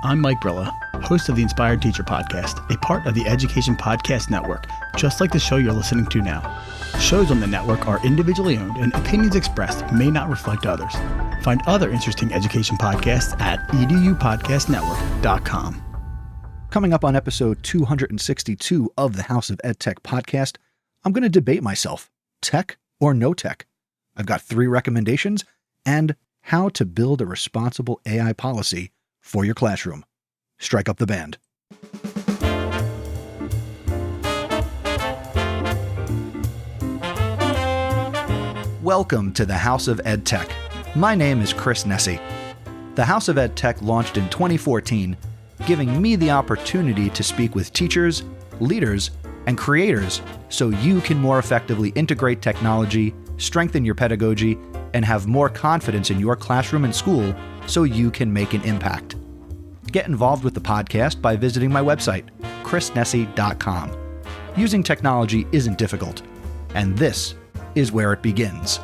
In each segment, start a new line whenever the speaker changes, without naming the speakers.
I'm Mike Brilla, host of the Inspired Teacher Podcast, a part of the Education Podcast Network, just like the show you're listening to now. Shows on the network are individually owned and opinions expressed may not reflect others. Find other interesting education podcasts at edupodcastnetwork.com.
Coming up on episode 262 of the House of EdTech podcast, I'm going to debate myself, tech or no tech. I've got 3 recommendations and how to build a responsible AI policy for your classroom. Strike up the band. Welcome to the House of EdTech. My name is Chris Nesi. The House of EdTech launched in 2014, giving me the opportunity to speak with teachers, leaders, and creators so you can more effectively integrate technology, strengthen your pedagogy, and have more confidence in your classroom and school so you can make an impact. Get involved with the podcast by visiting my website, chrisnesi.com. Using technology isn't difficult, and this is where it begins.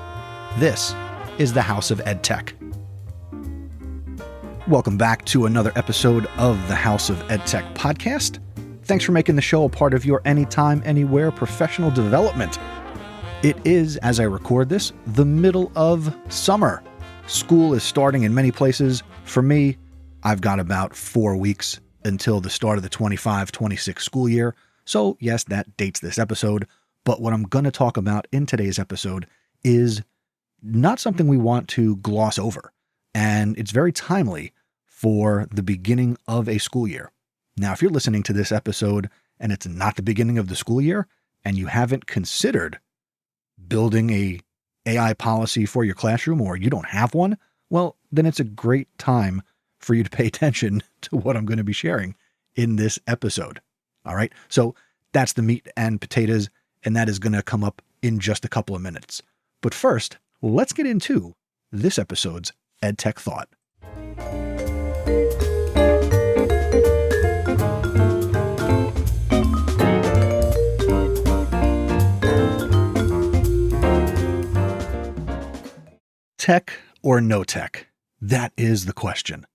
This is the House of EdTech. Welcome back to another episode of the House of EdTech podcast. Thanks for making the show a part of your anytime, anywhere professional development. It is, as I record this, the middle of summer. School is starting in many places. For me, I've got about 4 weeks until the start of the 25-26 school year. So yes, that dates this episode. But what I'm going to talk about in today's episode is not something we want to gloss over. And it's very timely for the beginning of a school year. Now, if you're listening to this episode and it's not the beginning of the school year and you haven't considered building a AI policy for your classroom, or you don't have one, well, then it's a great time for you to pay attention to what I'm going to be sharing in this episode. All right. So that's the meat and potatoes, and that is going to come up in just a couple of minutes. But first, let's get into this episode's EdTech Thought. Tech or no tech? That is the question.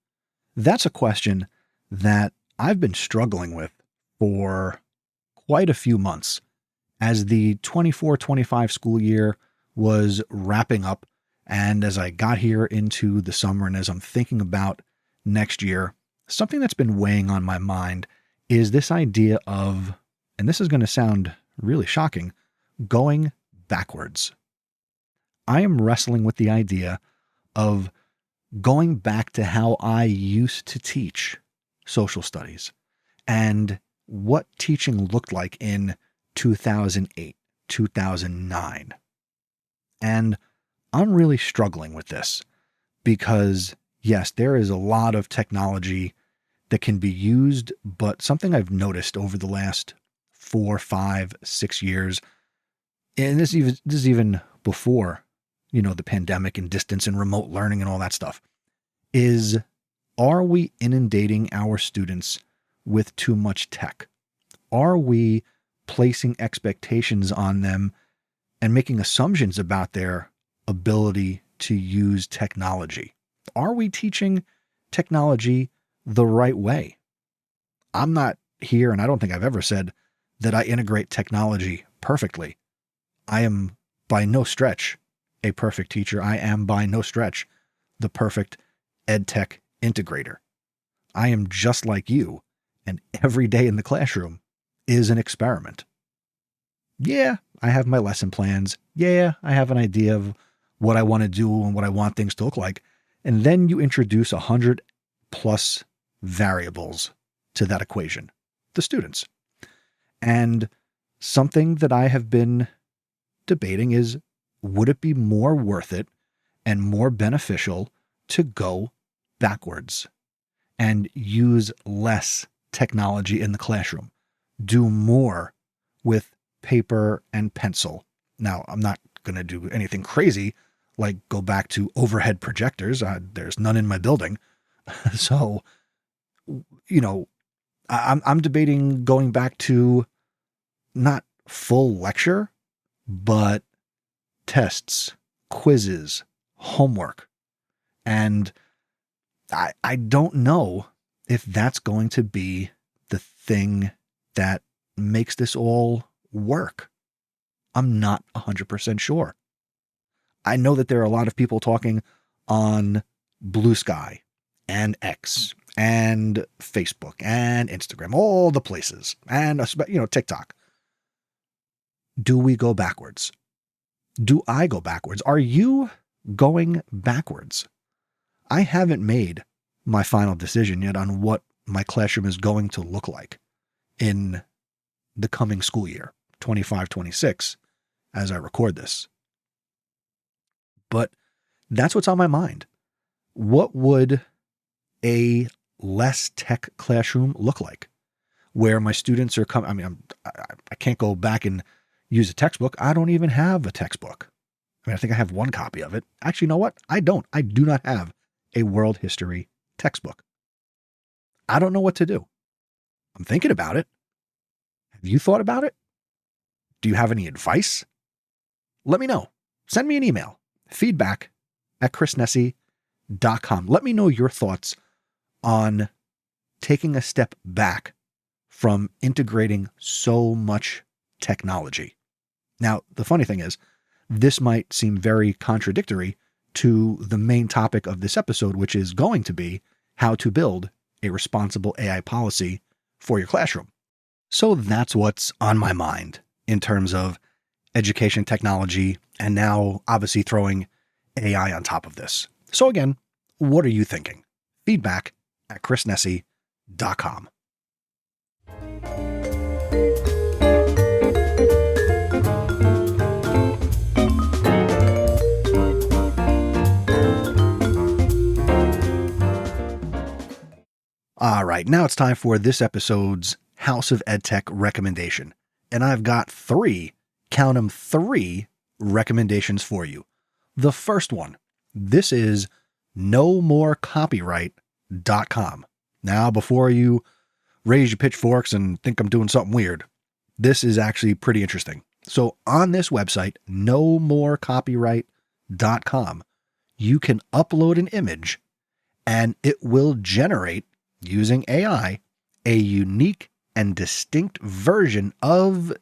That's a question that I've been struggling with for quite a few months as the 24-25 school year was wrapping up. And as I got here into the summer and as I'm thinking about next year, something that's been weighing on my mind is this idea of, and this is going to sound really shocking, going backwards. I am wrestling with the idea of going back to how I used to teach social studies and what teaching looked like in 2008, 2009. And I'm really struggling with this because, yes, there is a lot of technology that can be used, but something I've noticed over the last 4, 5, 6 years, and this is even before the pandemic and distance and remote learning and all that stuff, is, are we inundating our students with too much tech? Are we placing expectations on them and making assumptions about their ability to use technology? Are we teaching technology the right way? I'm not here, and I don't think I've ever said that I integrate technology perfectly. I am by no stretch a perfect teacher. I am by no stretch the perfect EdTech integrator. I am just like you, and every day in the classroom is an experiment. Yeah, I have my lesson plans. Yeah, I have an idea of what I want to do and what I want things to look like. And then you introduce 100+ variables to that equation, the students. And something that I have been debating is, would it be more worth it and more beneficial to go backwards and use less technology in the classroom? Do more with paper and pencil. Now, I'm not going to do anything crazy like go back to overhead projectors. There's none in my building. So, I'm debating going back to not full lecture, but tests, quizzes, homework. And I don't know if that's going to be the thing that makes this all work. I'm not 100% sure. I know that there are a lot of people talking on Blue Sky and X and Facebook and Instagram, all the places, and TikTok. Do we go backwards? Do I go backwards? Are you going backwards? I haven't made my final decision yet on what my classroom is going to look like in the coming school year, 25-26, as I record this. But that's what's on my mind. What would a less tech classroom look like? Where my students are coming, I can't go back and use a textbook. I don't even have a textbook. I think I have one copy of it. Actually, you know what? I don't. I do not have a world history textbook. I don't know what to do. I'm thinking about it. Have you thought about it? Do you have any advice? Let me know. Send me an email. feedback@chrisnesi.com. Let me know your thoughts on taking a step back from integrating so much technology. Now, the funny thing is, this might seem very contradictory to the main topic of this episode, which is going to be how to build a responsible AI policy for your classroom. So that's what's on my mind in terms of education technology, and now obviously throwing AI on top of this. So again, what are you thinking? feedback@chrisnesi.com. All right, now it's time for this episode's House of EdTech recommendation. And I've got three, count them, three recommendations for you. The first one, this is nomorecopyright.com. Now, before you raise your pitchforks and think I'm doing something weird, this is actually pretty interesting. So on this website, nomorecopyright.com, you can upload an image and it will generate, using AI, a unique and distinct version of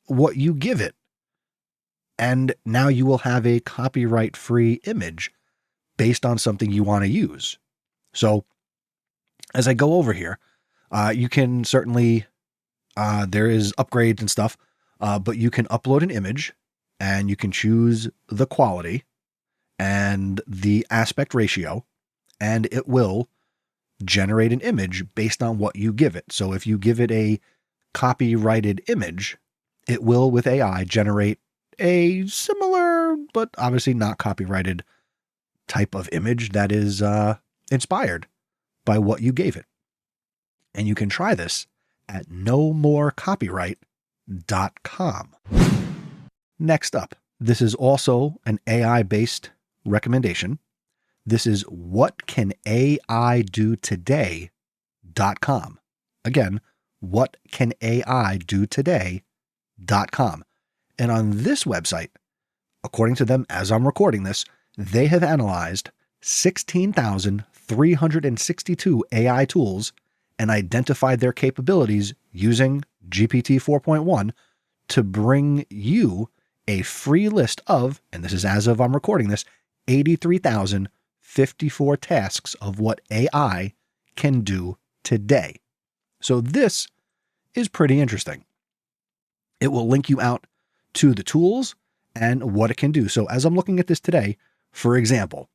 what you give it. And now you will have a copyright-free image based on something you want to use. So as I go over here, you can certainly, there is upgrades and stuff, but you can upload an image and you can choose the quality and the aspect ratio, and it will generate an image based on what you give it. So if you give it a copyrighted image, it will, with AI, generate a similar, but obviously not copyrighted type of image that is inspired by what you gave it. And you can try this at nomorecopyright.com. Next up, this is also an AI-based recommendation. This is whatcanAIdotoday.com. Again, whatcanAIdotoday.com. And on this website, according to them as I'm recording this, they have analyzed 16,362 AI tools and identified their capabilities using GPT 4.1 to bring you a free list of, and this is as of I'm recording this, 83,054 tasks of what AI can do today. So this is pretty interesting. It will link you out to the tools and what it can do. So as I'm looking at this today, for example,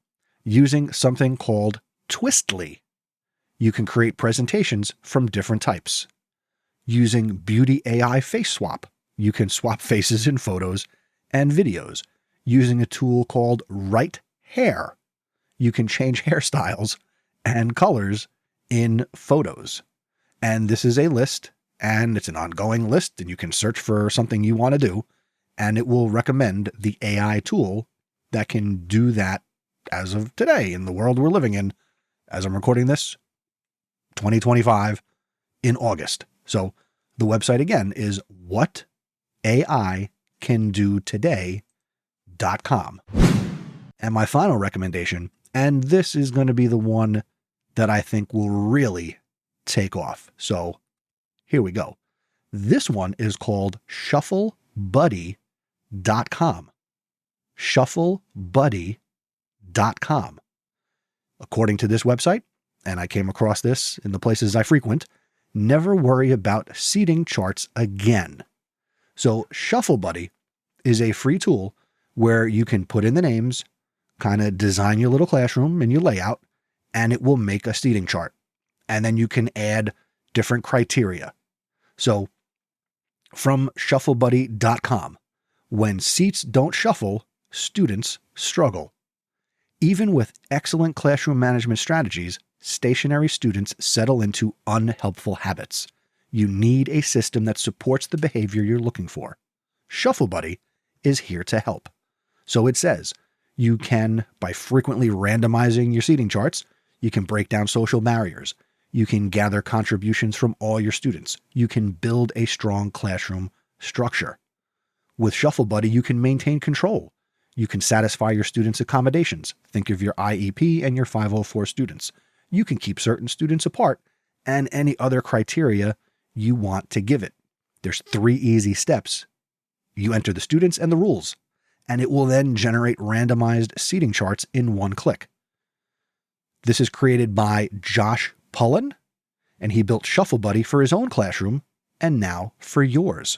using something called Twistly, you can create presentations from different types. Using Beauty AI Face Swap, you can swap faces in photos and videos. Using a tool called Right Hair, you can change hairstyles and colors in photos. And this is a list, and it's an ongoing list, and you can search for something you want to do, and it will recommend the AI tool that can do that as of today in the world we're living in, as I'm recording this, 2025 in August. So the website again is whataicandotoday.com. And my final recommendation, and this is going to be the one that I think will really take off. So here we go. This one is called shufflebuddy.com. Shufflebuddy.com. According to this website, and I came across this in the places I frequent, never worry about seating charts again. So ShuffleBuddy is a free tool where you can put in the names, kind of design your little classroom and your layout, and it will make a seating chart. And then you can add different criteria. So from shufflebuddy.com, when seats don't shuffle, students struggle. Even with excellent classroom management strategies, stationary students settle into unhelpful habits. You need a system that supports the behavior you're looking for. ShuffleBuddy is here to help. So it says, you can, by frequently randomizing your seating charts, you can break down social barriers. You can gather contributions from all your students. You can build a strong classroom structure. With ShuffleBuddy, you can maintain control. You can satisfy your students' accommodations. Think of your IEP and your 504 students. You can keep certain students apart and any other criteria you want to give it. There's 3 easy steps. You enter the students and the rules, and it will then generate randomized seating charts in one click. This is created by Josh Pullen, and he built ShuffleBuddy for his own classroom and now for yours.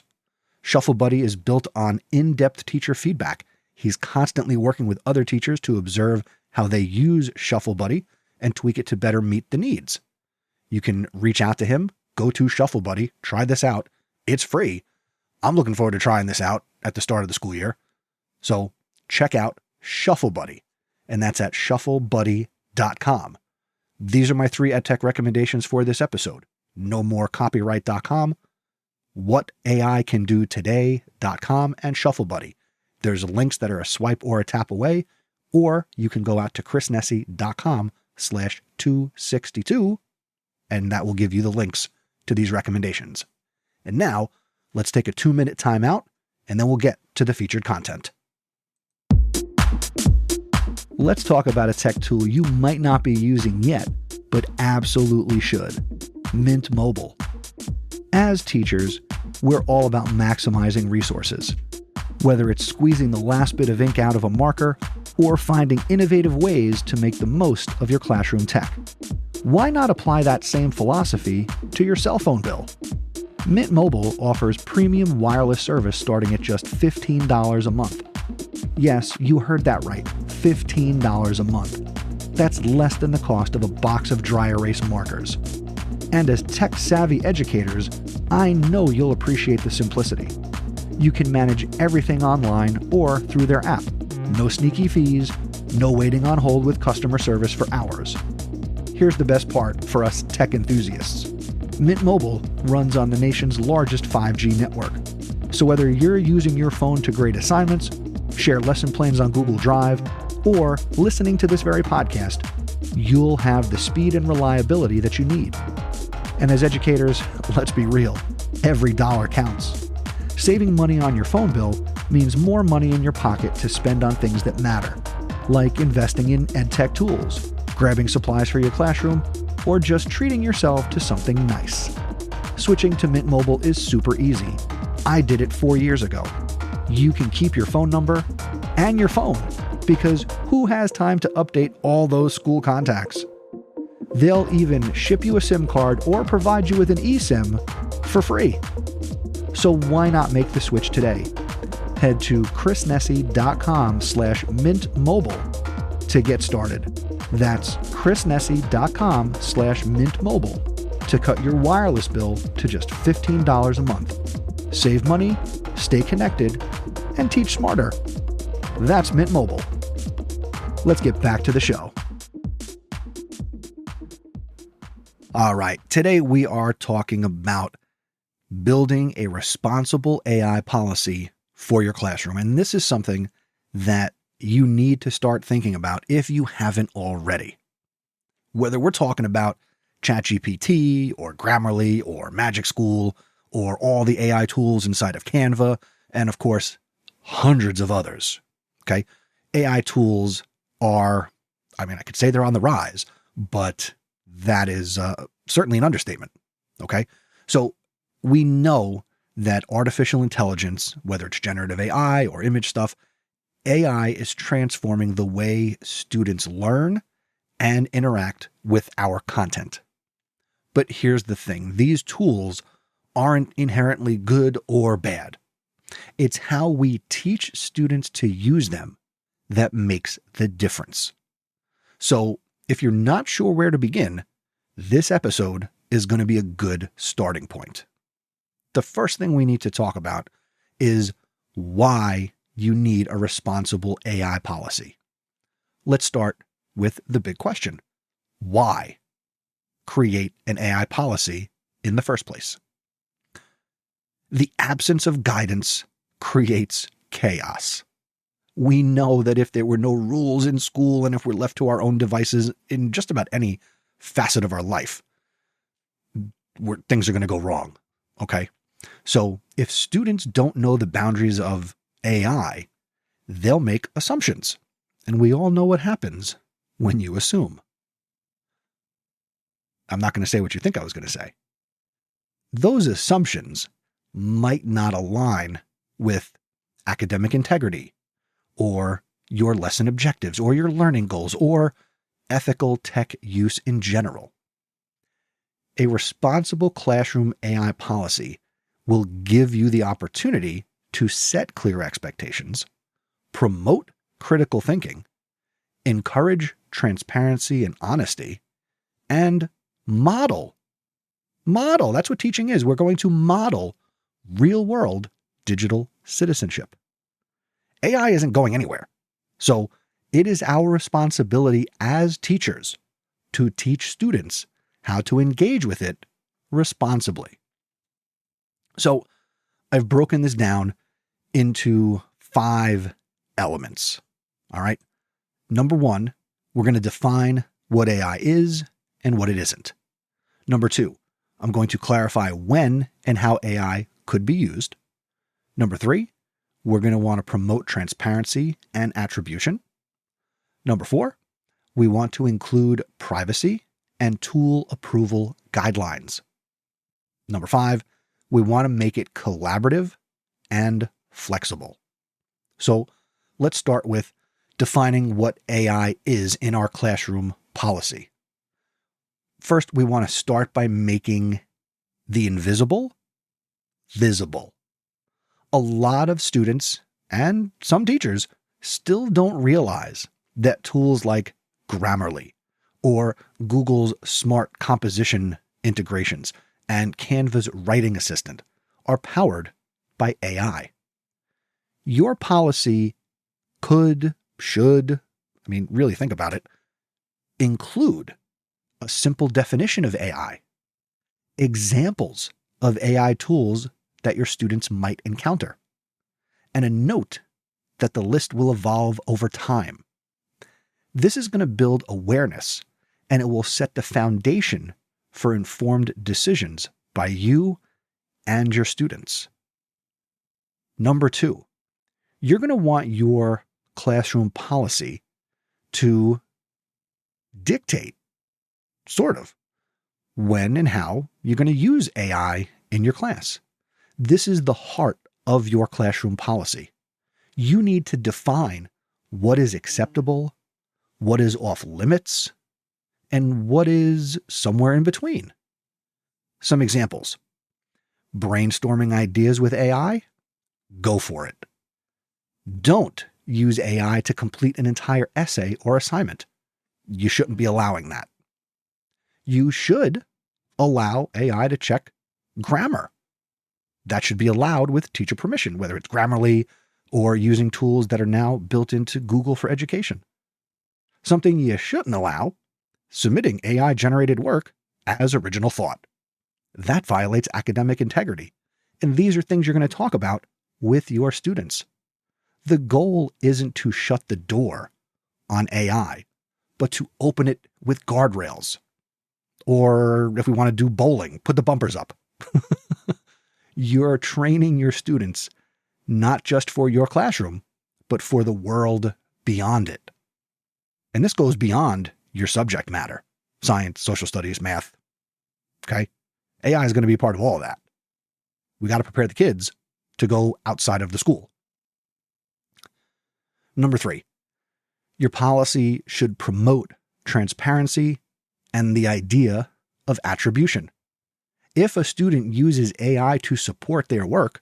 ShuffleBuddy is built on in-depth teacher feedback. He's constantly working with other teachers to observe how they use ShuffleBuddy and tweak it to better meet the needs. You can reach out to him, go to ShuffleBuddy, try this out. It's free. I'm looking forward to trying this out at the start of the school year. So check out ShuffleBuddy, and that's at shufflebuddy.com. These are my 3 EdTech recommendations for this episode. NoMoreCopyright.com, WhatAICanDoToday.com, and ShuffleBuddy. There's links that are a swipe or a tap away, or you can go out to chrisnesi.com/262, and that will give you the links to these recommendations. And now, let's take a 2-minute time out, and then we'll get to the featured content. Let's talk about a tech tool you might not be using yet, but absolutely should. Mint Mobile. As teachers, we're all about maximizing resources. Whether it's squeezing the last bit of ink out of a marker or finding innovative ways to make the most of your classroom tech. Why not apply that same philosophy to your cell phone bill? Mint Mobile offers premium wireless service starting at just $15 a month. Yes, you heard that right, $15 a month. That's less than the cost of a box of dry erase markers. And as tech-savvy educators, I know you'll appreciate the simplicity. You can manage everything online or through their app. No sneaky fees, no waiting on hold with customer service for hours. Here's the best part for us tech enthusiasts. Mint Mobile runs on the nation's largest 5G network. So whether you're using your phone to grade assignments, share lesson plans on Google Drive, or listening to this very podcast, you'll have the speed and reliability that you need. And as educators, let's be real, every dollar counts. Saving money on your phone bill means more money in your pocket to spend on things that matter, like investing in EdTech tools, grabbing supplies for your classroom, or just treating yourself to something nice. Switching to Mint Mobile is super easy. I did it 4 years ago. You can keep your phone number and your phone, because who has time to update all those school contacts? They'll even ship you a SIM card or provide you with an eSIM for free. So why not make the switch today? Head to chrisnesi.com/mintmobile to get started. That's chrisnesi.com/mintmobile to cut your wireless bill to just $15 a month. Save money, stay connected, and teach smarter. That's Mint Mobile. Let's get back to the show. All right, today we are talking about building a responsible AI policy for your classroom. And this is something that you need to start thinking about if you haven't already. Whether we're talking about ChatGPT or Grammarly or Magic School or all the AI tools inside of Canva, and of course, hundreds of others. Okay. AI tools are, I could say they're on the rise, but that is certainly an understatement. Okay. So we know that artificial intelligence, whether it's generative AI or image stuff, AI is transforming the way students learn and interact with our content. But here's the thing. These tools aren't inherently good or bad. It's how we teach students to use them that makes the difference. So if you're not sure where to begin, this episode is going to be a good starting point. The first thing we need to talk about is why you need a responsible AI policy. Let's start with the big question. Why create an AI policy in the first place? The absence of guidance creates chaos. We know that if there were no rules in school and if we're left to our own devices in just about any facet of our life, things are going to go wrong. Okay? So if students don't know the boundaries of AI, they'll make assumptions. And we all know what happens when you assume. I'm not going to say what you think I was going to say. Those assumptions might not align with academic integrity or your lesson objectives or your learning goals or ethical tech use in general. A responsible classroom AI policy will give you the opportunity to set clear expectations, promote critical thinking, encourage transparency and honesty, and model. That's what teaching is. We're going to model real-world digital citizenship. AI isn't going anywhere. So it is our responsibility as teachers to teach students how to engage with it responsibly. So I've broken this down into 5 elements. All right. Number 1, we're going to define what AI is and what it isn't. Number 2, I'm going to clarify when and how AI could be used. Number 3, we're going to want to promote transparency and attribution. Number 4, we want to include privacy and tool approval guidelines. Number 5, we want to make it collaborative and flexible. So let's start with defining what AI is in our classroom policy. First, we want to start by making the invisible visible. A lot of students and some teachers still don't realize that tools like Grammarly or Google's smart composition integrations and Canva's writing assistant are powered by AI. Your policy should, really think about it, include a simple definition of AI, examples of AI tools that your students might encounter, and a note that the list will evolve over time. This is going to build awareness, and it will set the foundation for informed decisions by you and your students. Number 2, you're going to want your classroom policy to dictate, sort of, when and how you're going to use AI in your class. This is the heart of your classroom policy. You need to define what is acceptable, what is off limits, and what is somewhere in between. Some examples. Brainstorming ideas with AI? Go for it. Don't use AI to complete an entire essay or assignment. You shouldn't be allowing that. You should allow AI to check grammar. That should be allowed with teacher permission, whether it's Grammarly or using tools that are now built into Google for Education. Something you shouldn't allow, submitting AI-generated work as original thought. That violates academic integrity. And these are things you're going to talk about with your students. The goal isn't to shut the door on AI, but to open it with guardrails. Or if we want to do bowling, put the bumpers up. You're training your students not just for your classroom, but for the world beyond it. And this goes beyond your subject matter. science, social studies, math. Okay. AI is going to be a part of all of that. We got to prepare the kids to go outside of the school. Number 3, your policy should promote transparency and the idea of attribution. If a student uses AI to support their work,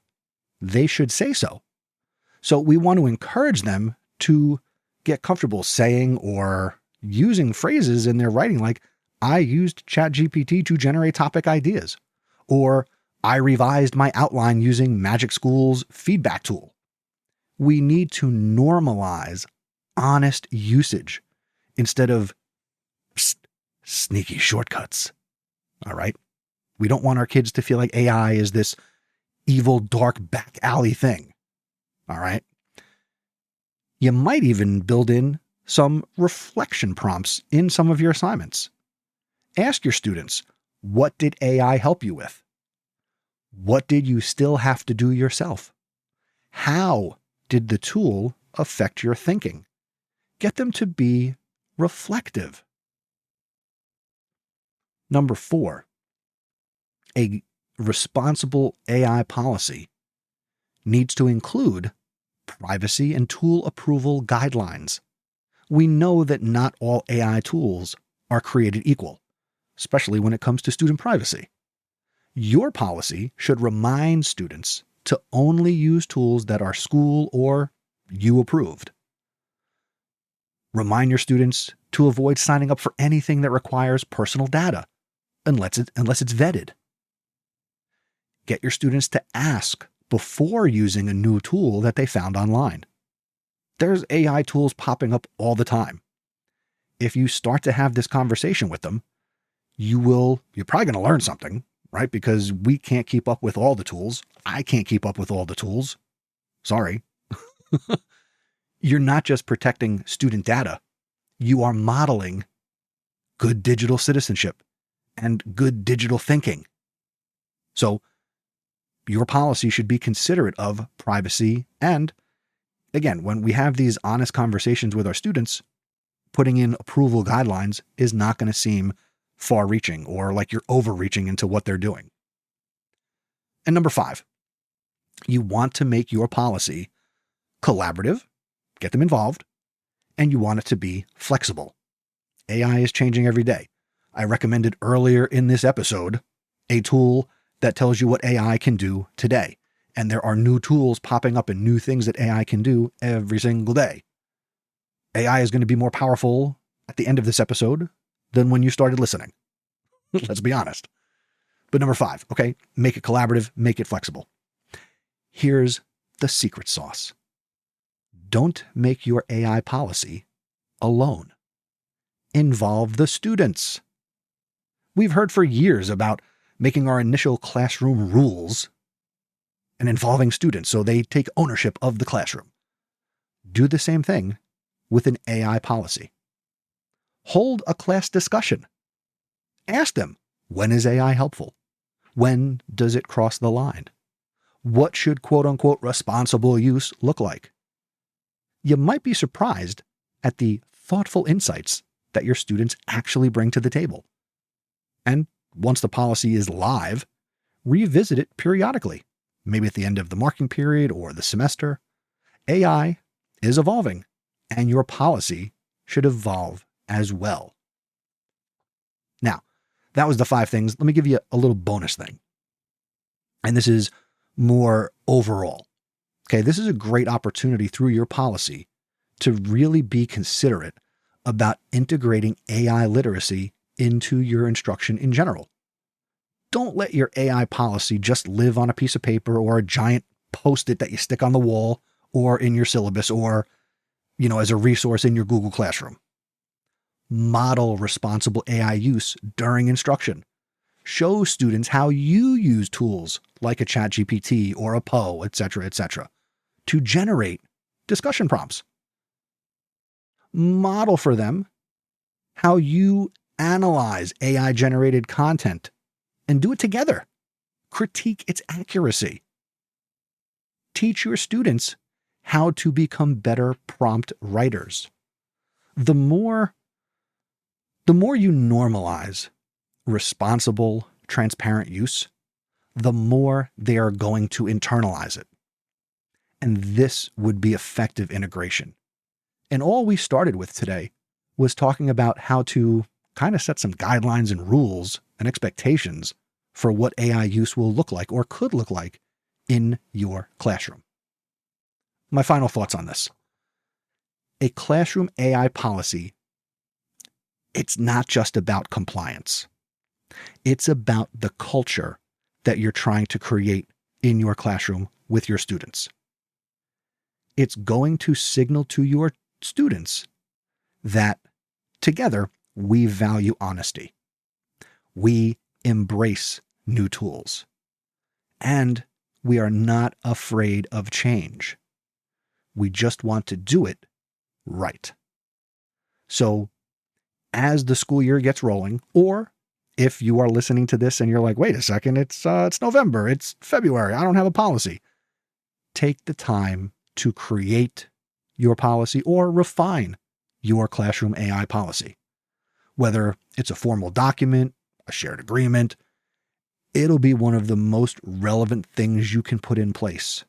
they should say so. So we want to encourage them to get comfortable saying or using phrases in their writing like, I used ChatGPT to generate topic ideas, or I revised my outline using Magic School's feedback tool. We need to normalize honest usage instead of sneaky shortcuts. All right? We don't want our kids to feel like AI is this evil, dark back alley thing. All right? You might even build in some reflection prompts in some of your assignments. Ask your students, what did AI help you with? What did you still have to do yourself? How did the tool affect your thinking? Get them to be reflective. Number 4, a responsible AI policy needs to include privacy and tool approval guidelines. We know that not all AI tools are created equal, especially when it comes to student privacy. Your policy should remind students to only use tools that are school or you approved. Remind your students to avoid signing up for anything that requires personal data unless it's vetted. Get your students to ask before using a new tool that they found online. There's AI tools popping up all the time. If you start to have this conversation with them, you're probably going to learn something, right? Because we can't keep up with all the tools. I can't keep up with all the tools. Sorry. You're not just protecting student data. You are modeling good digital citizenship and good digital thinking. So your policy should be considerate of privacy. And again, when we have these honest conversations with our students, putting in approval guidelines is not going to seem far-reaching or like you're overreaching into what they're doing. And number 5, you want to make your policy collaborative, get them involved, and you want it to be flexible. AI is changing every day. I recommended earlier in this episode a tool that tells you what AI can do today. And there are new tools popping up and new things that AI can do every single day. AI is going to be more powerful at the end of this episode than when you started listening. Let's be honest. But number 5, okay, make it collaborative, make it flexible. Here's the secret sauce. Don't make your AI policy alone. Involve the students. We've heard for years about making our initial classroom rules and involving students so they take ownership of the classroom. Do the same thing with an AI policy. Hold a class discussion. Ask them, when is AI helpful? When does it cross the line? What should quote-unquote responsible use look like? You might be surprised at the thoughtful insights that your students actually bring to the table. And once the policy is live, revisit it periodically, maybe at the end of the marking period or the semester. AI is evolving, and your policy should evolve as well. Now, that was the 5 things. Let me give you a little bonus thing. And this is more overall. Okay, this is a great opportunity through your policy to really be considerate about integrating AI literacy into your instruction in general. Don't let your AI policy just live on a piece of paper or a giant Post-it that you stick on the wall or in your syllabus or, as a resource in your Google Classroom. Model responsible AI use during instruction. Show students how you use tools like a ChatGPT or a Poe, etc., to generate discussion prompts. Model for them how you analyze AI-generated content and do it together. Critique its accuracy. Teach your students how to become better prompt writers. The more The more you normalize responsible, transparent use, the more they are going to internalize it. And this would be effective integration. And all we started with today was talking about how to kind of set some guidelines and rules and expectations for what AI use will look like or could look like in your classroom. My final thoughts on this. A classroom AI policy, it's not just about compliance. It's about the culture that you're trying to create in your classroom with your students. It's going to signal to your students that together we value honesty. We embrace new tools. And we are not afraid of change. We just want to do it right. So as the school year gets rolling, or if you are listening to this and you're like, wait a second, it's November, it's February, I don't have a policy. Take the time to create your policy or refine your classroom AI policy. Whether it's a formal document, a shared agreement, it'll be one of the most relevant things you can put in place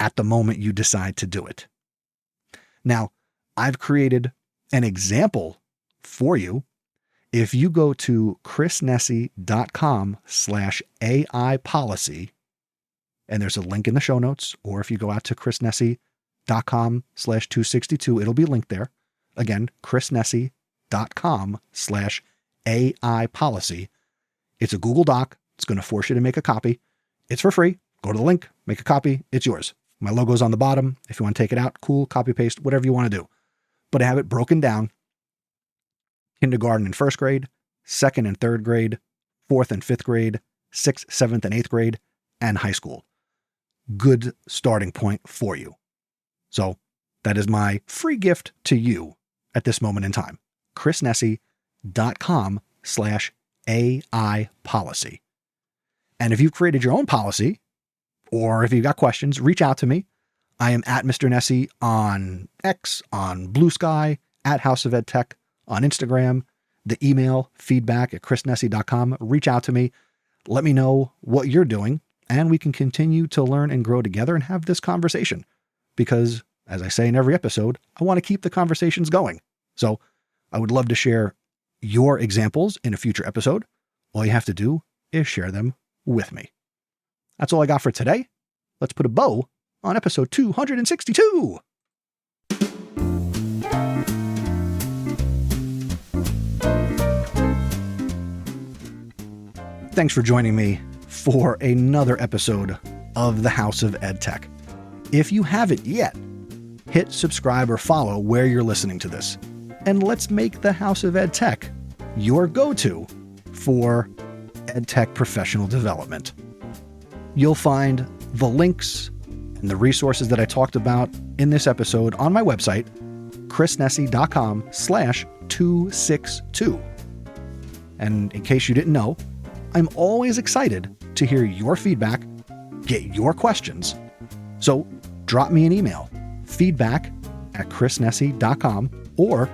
at the moment you decide to do it. Now, I've created an example for you. If you go to chrisnesi.com/AI policy, and there's a link in the show notes, or if you go out to chrisnesi.com/262, it'll be linked there. Again, chrisnesi.com/AI policy. It's a Google Doc. It's going to force you to make a copy. It's for free. Go to the link, make a copy. It's yours. My logo's on the bottom. If you want to take it out, cool, copy, paste, whatever you want to do. But I have it broken down. Kindergarten and first grade, second and third grade, fourth and fifth grade, sixth, seventh, and eighth grade, and high school. Good starting point for you. So that is my free gift to you at this moment in time. chrisnesi.com/AI policy. And if you've created your own policy, or if you've got questions, reach out to me. I am at Mr. Nesi on X, on Blue Sky, at House of EdTech, on Instagram, the email feedback@chrisnesi.com. Reach out to me. Let me know what you're doing, and we can continue to learn and grow together and have this conversation. Because, as I say in every episode, I want to keep the conversations going. So I would love to share your examples in a future episode. All you have to do is share them with me. That's all I got for today. Let's put a bow on episode 262. Thanks for joining me for another episode of the House of EdTech. If you haven't yet, hit subscribe or follow where you're listening to this. And let's make the House of EdTech your go-to for EdTech professional development. You'll find the links and the resources that I talked about in this episode on my website, chrisnesi.com/262. And in case you didn't know, I'm always excited to hear your feedback, get your questions. So drop me an email, feedback@chrisnesi.com, or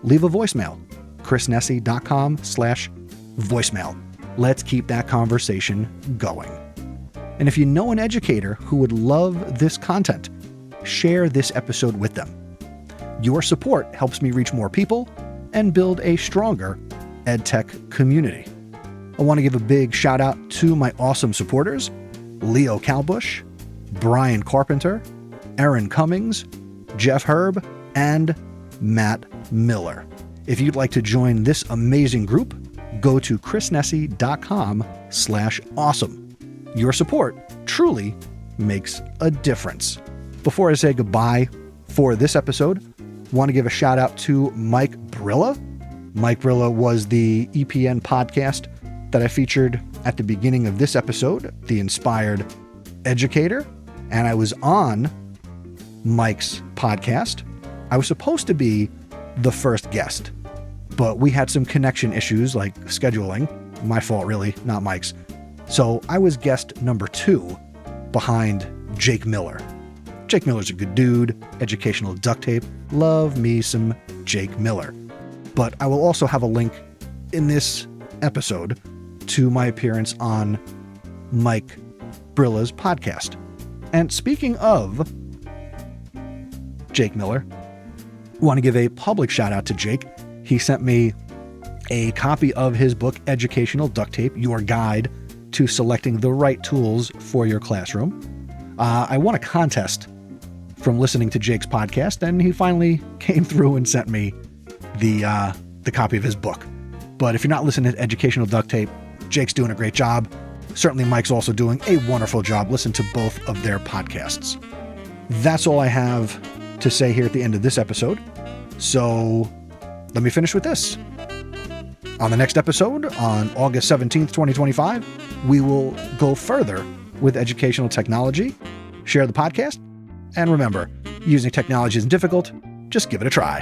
leave a voicemail, chrisnesi.com/voicemail. Let's keep that conversation going. And if you know an educator who would love this content, share this episode with them. Your support helps me reach more people and build a stronger EdTech community. I want to give a big shout out to my awesome supporters, Leo Calbush, Brian Carpenter, Aaron Cummings, Jeff Herb, and Matt Miller. If you'd like to join this amazing group, go to chrisnesi.com/awesome. Your support truly makes a difference. Before I say goodbye for this episode, I want to give a shout out to Mike Brilla. Mike Brilla was the EPN podcast that I featured at the beginning of this episode, The Inspired Educator, and I was on Mike's podcast. I was supposed to be the first guest, but we had some connection issues like scheduling. My fault, really, not Mike's. So I was guest number 2 behind Jake Miller. Jake Miller's a good dude, educational duct tape. Love me some Jake Miller. But I will also have a link in this episode to my appearance on Mike Brilla's podcast. And speaking of Jake Miller, I want to give a public shout out to Jake. He sent me a copy of his book, Educational Duct Tape, Your Guide to Selecting the Right Tools for Your Classroom. I won a contest from listening to Jake's podcast, and he finally came through and sent me the copy of his book. But if you're not listening to Educational Duct Tape, Jake's doing a great job. Certainly Mike's also doing a wonderful job. Listen to both of their podcasts. That's all I have to say here at the end of this episode. So let me finish with this. On the next episode, on August 17th, 2025, we will go further with educational technology, share the podcast, and remember, using technology isn't difficult, just give it a try.